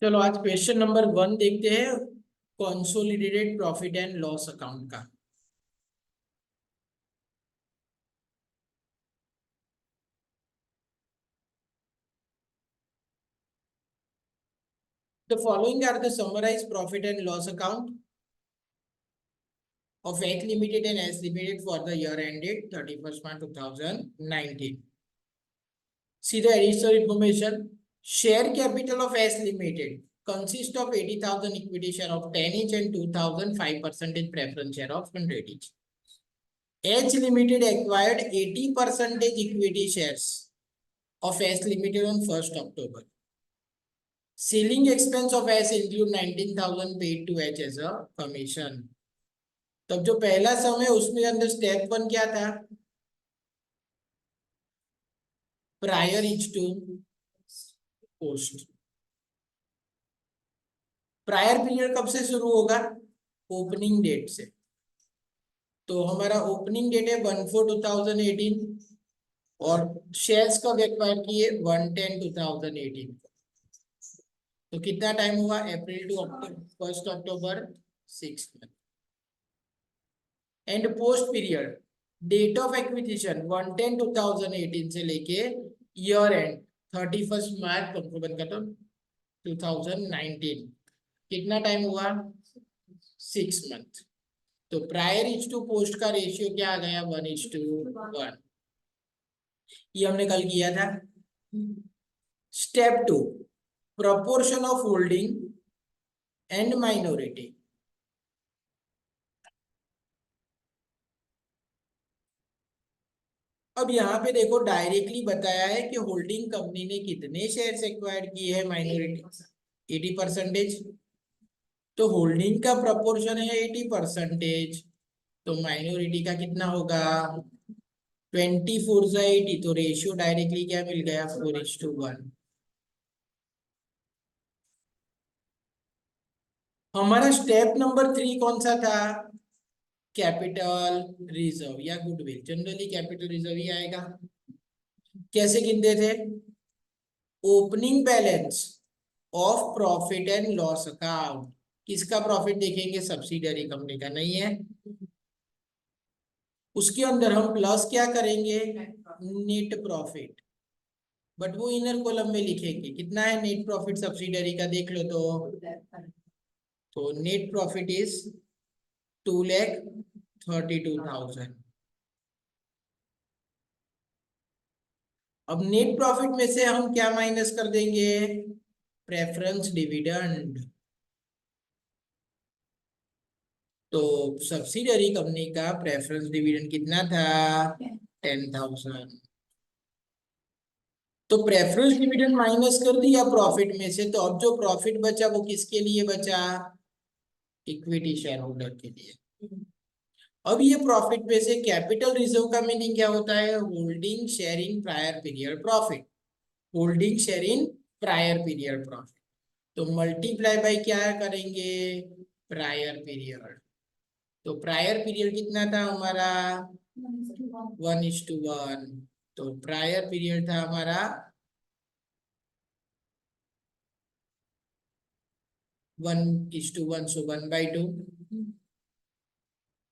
चलो आज question number 1 देखते हैं। Consolidated profit and loss account का। The following are the summarized profit and loss account of H Limited and S Limited for the year ended 31st March 2019. See the additional information. Share capital of S Limited consists of 80,000 equity share of 10 each and 2,000 5% preference share of 100 each. H Limited acquired 80% equity shares of S Limited on 1st October. Selling expense of S include 19,000 paid to H as a commission. तब जो पहला सम है उसमें अंदर step 1 क्या था? Prior each to post. Prior period कब से शुरू होगा? ओपनिंग डेट से। तो हमारा ओपनिंग डेट है 1/4/2018 और शेयर्स कब एक्वायर किए? 1/10/2018। तो कितना टाइम हुआ? April to October, 1 October 6 month. And post period date of acquisition 1/10/2018 से लेके ईयर एंड 31st मार्च 2019 कितना टाइम हुआ? 6 मंथ। तो प्रायर इज टू पोस्ट का रेशियो क्या आ गया? 1:1। ये हमने कल किया था। Step 2 proportion of holding and minority. अब यहाँ पे देखो डायरेक्टली बताया है कि होल्डिंग कंपनी ने कितने शेयर्स एक्वायर किए हैं माइनॉरिटी 80%। तो होल्डिंग का प्रपोर्शन है 80%। तो माइनॉरिटी का कितना होगा? 24/80। तो रेशियो डायरेक्टली क्या मिल गया? 4:1। हमारा स्टेप नंबर 3 कौन सा था? कैपिटल रिजर्व या गुडविल। जनरली कैपिटल रिजर्व ही आएगा। कैसे गिनते थे? Opening balance of profit and loss account. किसका प्रॉफिट देखेंगे? सब्सिडियरी कंपनी का, नहीं है। उसके अंदर हम प्लस क्या करेंगे? Net profit. बट वो इनर कॉलम में लिखेंगे। कितना है नेट प्रॉफिट सब्सिडियरी का? देख लो तो नेट प्रॉफिट इज 2,32,000। अब नेट प्रॉफिट में से हम क्या माइनस कर देंगे? Preference dividend. तो सब्सिडियरी कंपनी का प्रेफरेंस डिविडेंड कितना था? 10,000। तो प्रेफरेंस डिविडेंड माइनस कर दिया प्रॉफिट में से। तो अब जो प्रॉफिट बचा वो किसके लिए बचा? इक्विटी शेयर होल्डर के लिए। अब ये प्रॉफिट में से कैपिटल रिजर्व का मीनिंग क्या होता है? Holding share in prior period profit. Holding share in prior period profit. तो मल्टीप्लाई बाय क्या करेंगे? Prior period. तो प्रायर पीरियड कितना था हमारा? 1:1। तो प्रायर पीरियड था हमारा 1:1, सो 1/2।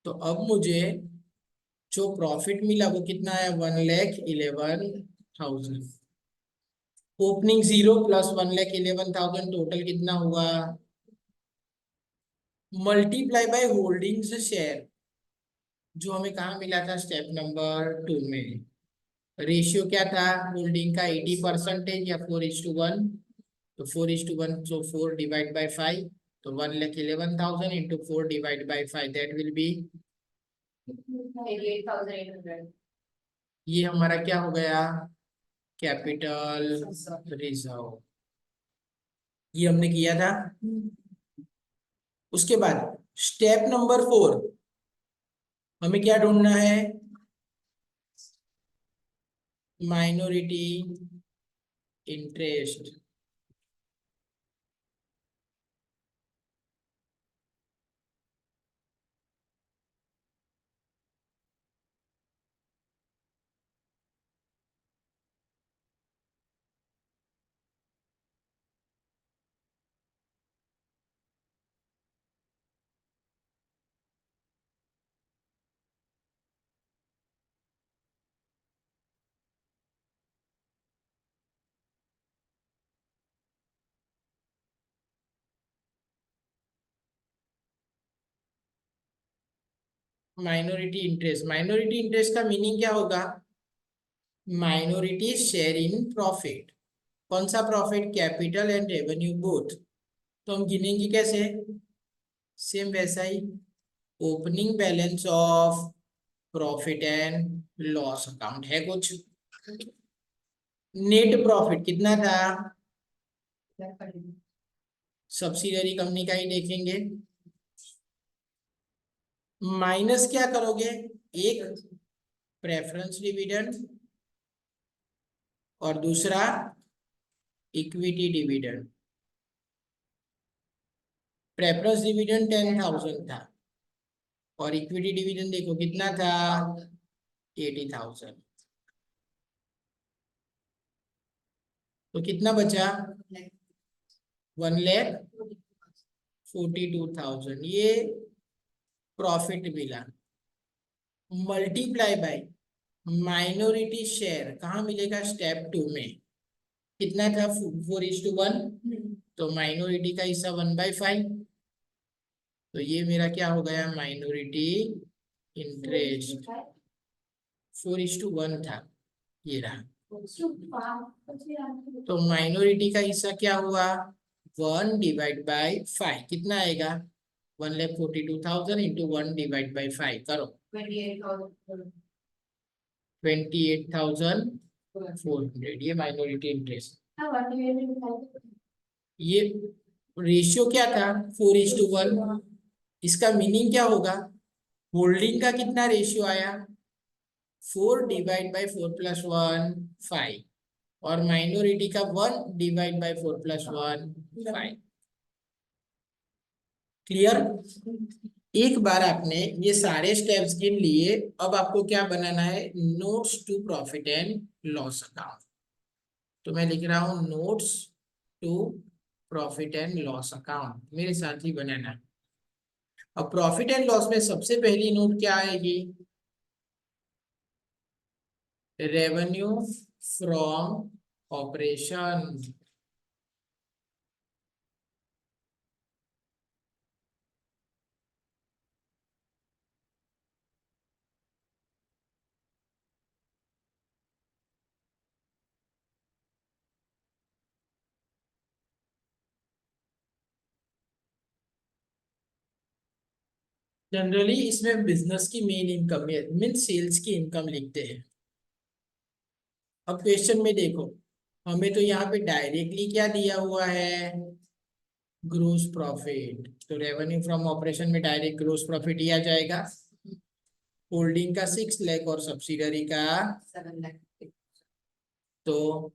तो अब मुझे जो प्रॉफिट मिला वो कितना है? 1,11,000। ओपनिंग 0 प्लस 1,11,000 टोटल कितना हुआ? मल्टीप्लाई बाय होल्डिंग्स शेयर जो हमें कहाँ मिला था? स्टेप नंबर 2 में। रेशियो क्या था होल्डिंग का? 80% या 4:1? तो 4:1, so 4 डिवाइड बाय 5। तो 1,11,000 into 4 divide by 5 that will be 88,800। ये हमारा क्या हो गया? Capital reserve. ये हमने किया था। उसके बाद स्टेप नंबर 4 हमें क्या ढूंढना है? Minority interest. माइनॉरिटी इंटरेस्ट का मीनिंग क्या होगा? Minority share in profit. कौन सा profit? Capital and revenue both. तो हम गिनेंगे कैसे? सेम वैसा ही, opening balance of profit and loss account है कुछ, नेट प्रॉफिट कितना था? सब्सिडियरी कंपनी का ही देखेंगे। माइनस क्या करोगे? एक प्रेफरेंस डिविडेंड और दूसरा इक्विटी डिविडेंड। प्रेफरेंस डिविडेंड 10,000 था और इक्विटी डिविडेंड देखो कितना था? 80,000। तो कितना बचा? 1,42,000 ये प्रॉफिट मिला। मल्टीप्लाई बाय माइनॉरिटी शेयर कहाँ मिलेगा? स्टेप 2 में कितना था? 4:1। तो माइनॉरिटी का हिस्सा 1/5। तो ये मेरा क्या हो गया? माइनॉरिटी इंटरेस्ट 4:1 था, ये रहा। तो माइनॉरिटी का हिस्सा क्या हुआ? 1/5 कितना आएगा? 1,42,000 इंटू 1/5 करो, 28,400। ये माइनॉरिटी इंटरेस्ट। ये रेशियो क्या था? 4:1। इसका मीनिंग क्या होगा? होल्डिंग का कितना रेशियो आया? 4/4 + 1 5 और माइनॉरिटी का 1/4 + 1 5। क्लियर? एक बार आपने ये सारे स्टेप्स गिन लिए, अब आपको क्या बनाना है? Notes to profit and loss account. तो मैं लिख रहा हूं notes to profit and loss account, मेरे साथ ही बनाना है। अब प्रॉफिट एंड लॉस में सबसे पहली नोट क्या आएगी? Revenue from operation. जनरली इसमें बिजनेस की मेन इनकम मीन सेल्स की इनकम लिखते हैं। अब क्वेश्चन में देखो, हमें तो यहाँ पे डायरेक्टली क्या दिया हुआ है? Gross profit. तो रेवेन्यू फ्रॉम ऑपरेशन में डायरेक्ट ग्रोस प्रॉफिट ही आ जाएगा। होल्डिंग का 6 लाख और सब्सिडरी का 7 लाख। तो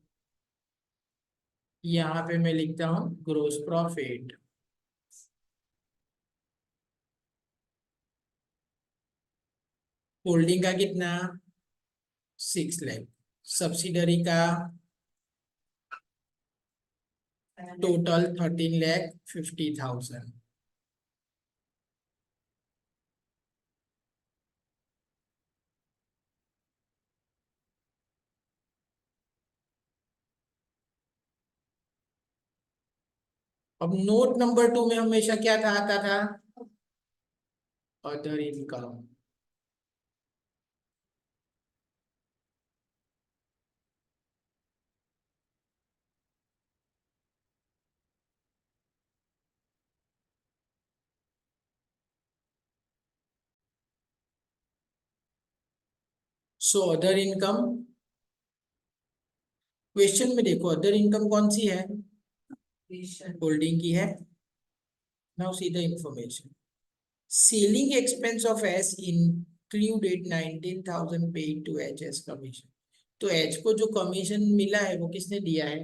यहाँ पे मैं लिखता हूँ ग्रोस प्रॉफिट। होल्डिंग का कितना? 6 लाख। सब्सिडरी का टोटल 13,50,000। अब नोट नंबर 2 में हमेशा क्या था आता था? Other income. So other income, question में देखो अदर इनकम कौन सी है? होल्डिंग की है। Now see the information. Selling expense of S included 19,000 paid to H S commission. तो एच को जो कमीशन मिला है वो किसने दिया है?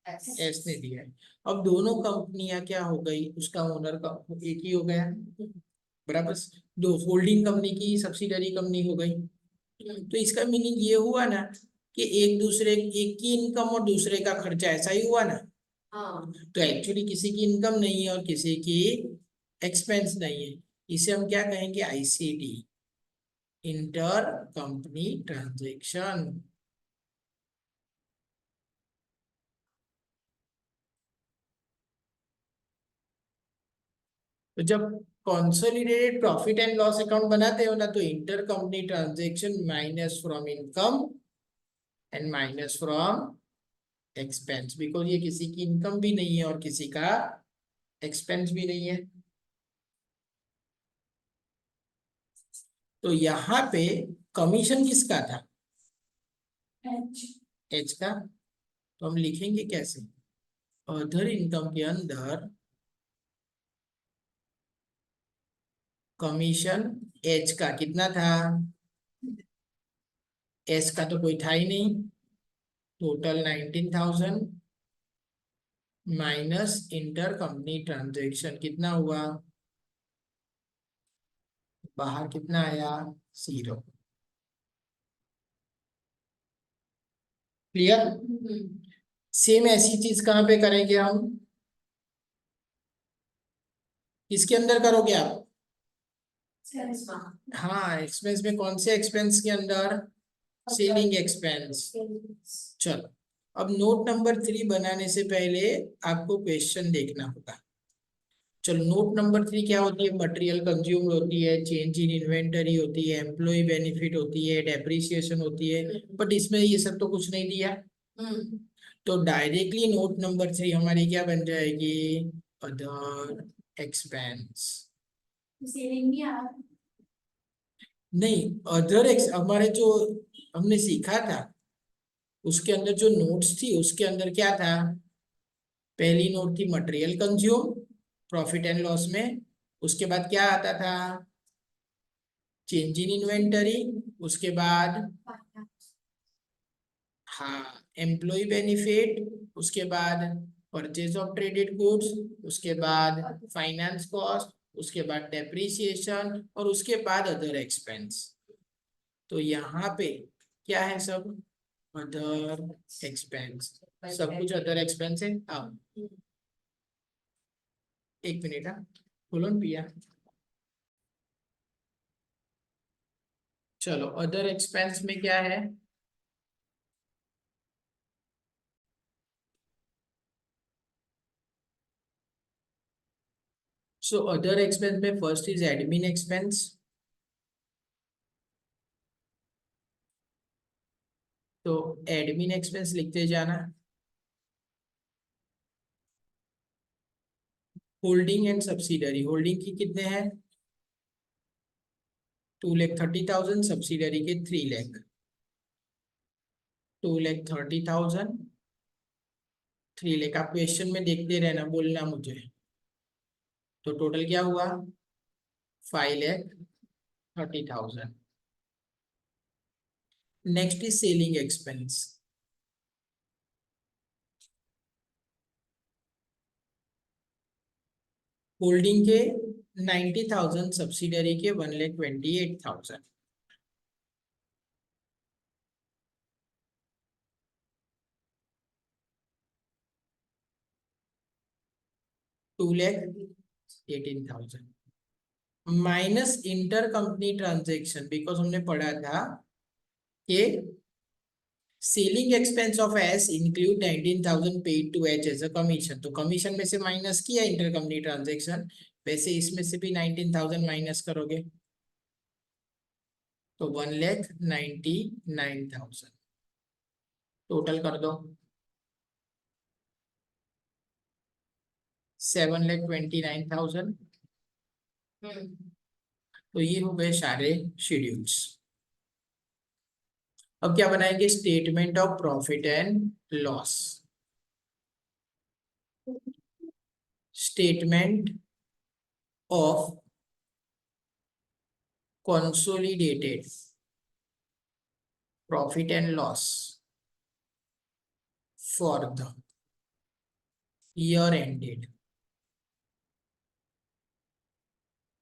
एस ने दिया है। अब दोनों कंपनियां क्या हो गई? उसका ओनर का एक ही हो गया, बराबर। दो होल्डिंग कंपनी की सब्सिडरी कंपनी हो गई। तो इसका मीनिंग ये हुआ ना कि एक की इनकम और दूसरे का खर्चा, ऐसा ही हुआ ना। हाँ। तो एक्चुअली किसी की इनकम नहीं है और किसी की एक्सपेंस नहीं है। इसे हम क्या कहेंगे? ICT, inter company transaction. तो जब consolidated profit and loss account बनाते हो ना, तो inter company transaction minus from income and minus from expense, because ये किसी की इनकम भी नहीं है और किसी का एक्सपेंस भी नहीं है। तो यहाँ पे कमीशन किसका था? एच का। तो हम लिखेंगे कैसे? अदर इनकम के अंदर कमीशन एच का कितना था? एच का तो कोई था ही नहीं। Total 19,000 minus inter company transaction कितना हुआ? बाहर कितना आया? 0। क्लियर? सेम ऐसी चीज कहाँ पे करेंगे हम? किसके अंदर करोगे आप? हाँ, एक्सपेंस में। कौन से एक्सपेंस के अंदर? Selling expense. चलो, अब नोट नंबर 3 बनाने से पहले आपको क्वेश्चन देखना होगा। चलो, नोट नंबर 3 क्या होती है? मटेरियल कंज्यूम्ड होती है, चेंज इन इन्वेंटरी होती है, एम्प्लॉय बेनिफिट होती है, डेप्रिसिएशन होती है। बट इसमें ये सब तो कुछ नहीं दिया। तो डायरेक्टली नोट नंबर 3 हमारी क्या बन जाएगी? Other expense. सेविंग भी आ नहीं, अदर एक्स हमारे जो हमने सीखा था उसके अंदर जो नोट्स थी उसके अंदर क्या था? पहली नोट थी material consume profit and loss में। उसके बाद क्या आता था? Change in inventory. उसके बाद हाँ, एम्प्लॉय बेनिफिट। उसके बाद परचेज ऑफ ट्रेडेड गुड्स। उसके बाद फाइनेंस कॉस्ट। उसके बाद डेप्रिसिएशन और उसके बाद अदर एक्सपेंस। तो यहाँ पे क्या है? सब अदर एक्सपेंस। सब कुछ अदर एक्सपेंस है। अब एक मिनट, हाँ, बोलो ना भैया। चलो, अदर एक्सपेंस में क्या है? सो अदर एक्सपेंस में फर्स्ट इज एडमिन एक्सपेंस। तो एडमिन एक्सपेंस लिखते जाना। Holding and subsidiary. होल्डिंग की कितने हैं? 2,30,000। सब्सिडरी के 3 लाख। 2,30,000, 3 लाख। आप क्वेश्चन में देखते रहना, बोलना मुझे। तो टोटल क्या हुआ? 5,30,000। Next is selling expense. Holding के 90,000, सब्सिडरी के 1,28,000। 2,18,000 minus inter company transaction, because हमने पढ़ा था कि selling expense of S include 19,000 paid to H as a commission. तो कमीशन में से माइनस किया इंटर कंपनी ट्रांजेक्शन। वैसे इसमें से भी 19,000 माइनस करोगे तो 1,99,000 टोटल कर दो। 7,29,000। तो ये हो गए सारे शेड्यूल्स। अब क्या बनाएंगे? Statement of profit and loss. Statement of consolidated profit and loss for the year ended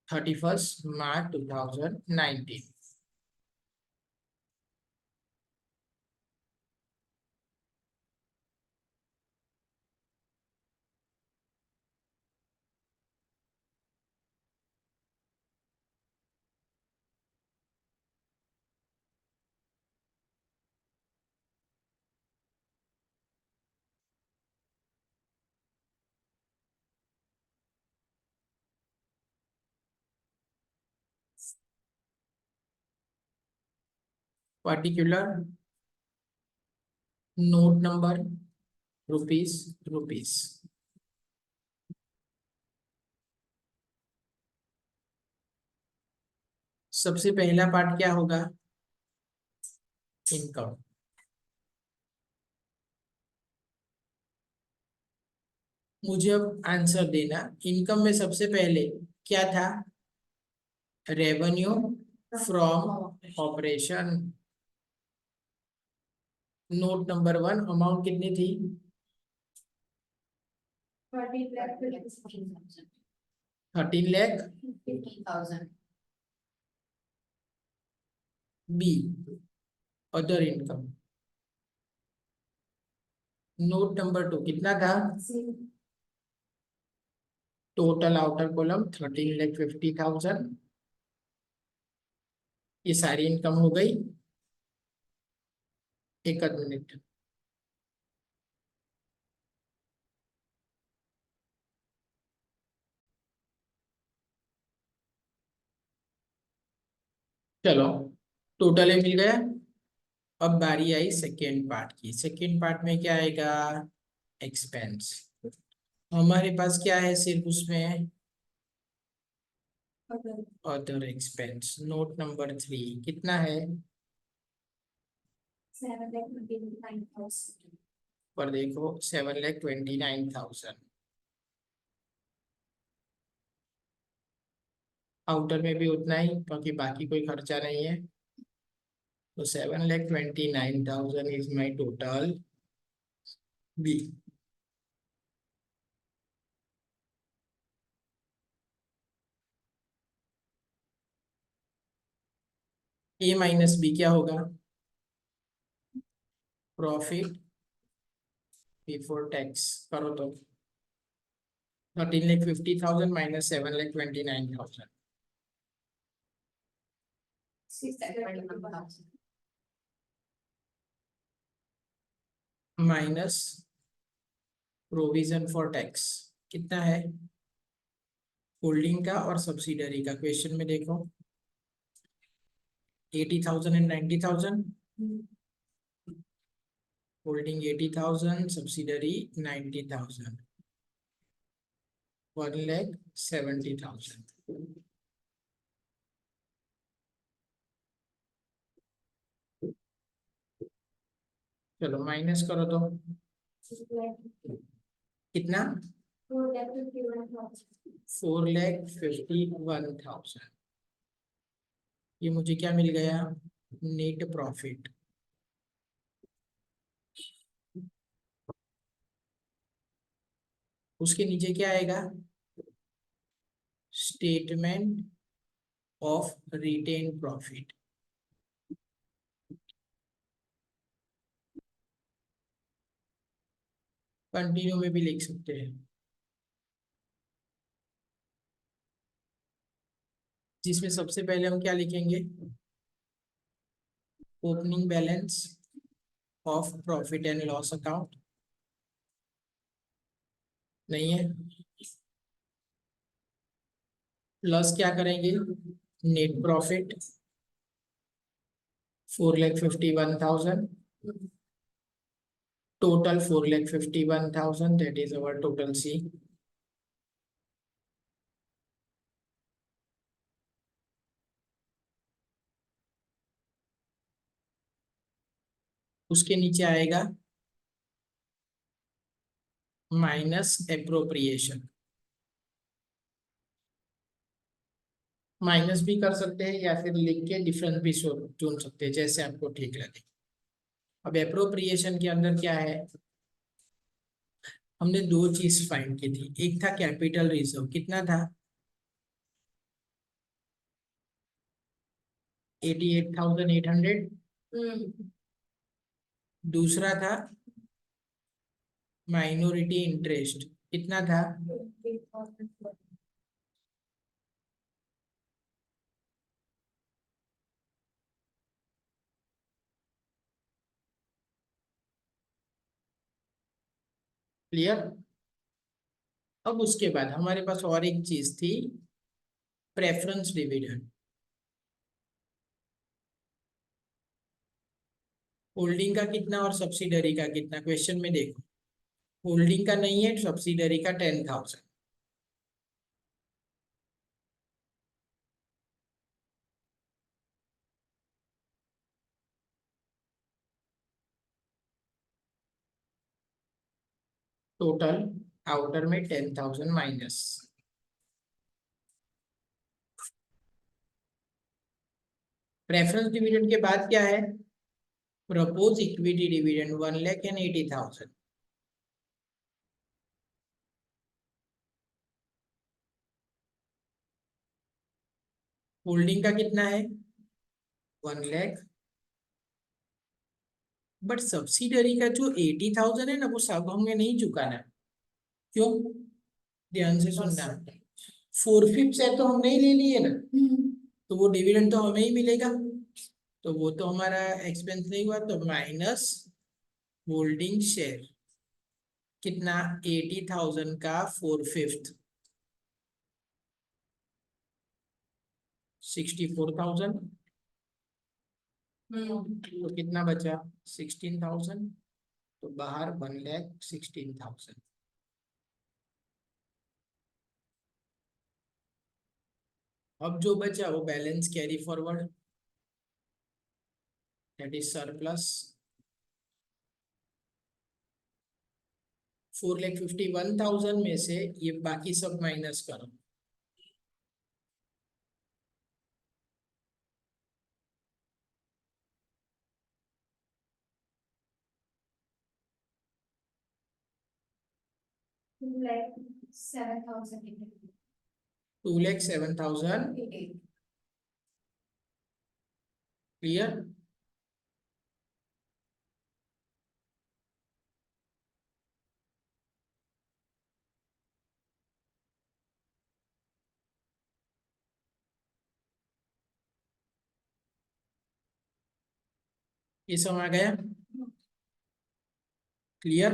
31st March 2019। Particular note number rupees rupees. सबसे पहला पार्ट क्या होगा? इनकम। मुझे अब आंसर देना। इनकम में सबसे पहले क्या था? Revenue from operation. Note number 1 amount कितनी थी? 13 lakh 50,000. B other income. Note number 2 कितना था? Total outer column 13,50,000। ये सारी इनकम हो गई। एक आध मिनट। चलो टोटल ही मिल गया। अब बारी आई सेकेंड पार्ट की। सेकेंड पार्ट में क्या आएगा? एक्सपेंस। हमारे पास क्या है सिर्फ उसमें? Other expense. नोट नंबर 3 कितना है? 7,29,000. पर देखो 7,29,000। आउटर में भी उतना ही, क्योंकि बाकी कोई खर्चा नहीं है। तो 7,29,000 is my total B. A minus B क्या होगा? Profit before tax. करो तो। 13,50,000 minus 7,29,000 6,31,000. Minus provision for tax कितना है? होल्डिंग का और सब्सिडरी का क्वेश्चन में देखो। 80,000 एंड 90,000। Holding 80,000, subsidiary 90,000, 1,70,000। चलो माइनस करो तो। कितना? 4,51,000। ये मुझे क्या मिल गया? Net profit. उसके नीचे क्या आएगा? Statement of retain profit. Continue में भी लिख सकते हैं, जिसमें सबसे पहले हम क्या लिखेंगे? Opening balance of profit and loss account. नहीं है। प्लस क्या करेंगे? Net profit 4,51,000। Total 4,51,000, that is our total C. उसके नीचे आएगा माइनस एप्रोप्रिएशन। माइनस भी कर सकते हैं या फिर लिख के डिफरेंस भी चुन सकते हैं, जैसे आपको ठीक लगे। अब एप्रोप्रिएशन के अंदर क्या है? हमने दो चीज फाइंड की थी। एक था कैपिटल रिजर्व, कितना था? 88,800। दूसरा था माइनॉरिटी इंटरेस्ट, कितना था? क्लियर? अब उसके बाद हमारे पास और एक चीज थी, प्रेफरेंस डिविडेंड। होल्डिंग का कितना और सब्सिडरी का कितना, क्वेश्चन में देखो। होल्डिंग का नहीं है, सब्सिडरी का 10,000। टोटल आउटर में 10,000 माइनस। प्रेफरेंस डिविडेंड के बाद क्या है? Propose equity dividend 1,80,000। होल्डिंग का कितना है? 1 लाख। बट सब्सिडरी का जो 80,000 है ना, वो सब हमें नहीं चुकाना। क्यों? ध्यान से सुनना। 4/5 है तो हम नहीं ले लिए ना, तो वो डिविडेंड तो हमें ही मिलेगा, तो वो तो हमारा एक्सपेंस नहीं हुआ, तो माइनस होल्डिंग शेयर कितना? 80,000 का 4/5 64,000। तो कितना बचा? 16,000। तो बाहर 1,16,000। अब जो बचा वो balance carry forward, that is surplus. 4,51,000 में से ये बाकी सब माइनस करो। like 7,000. 2,07,000। क्लियर? ये सब आ गया? क्लियर?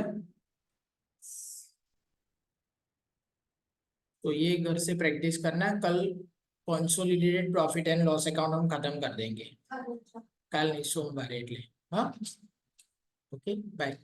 तो ये घर से प्रैक्टिस करना, कल consolidated profit and loss account हम खत्म कर देंगे। कल नहीं, सोमवार एटले। हाँ, ओके, बाय।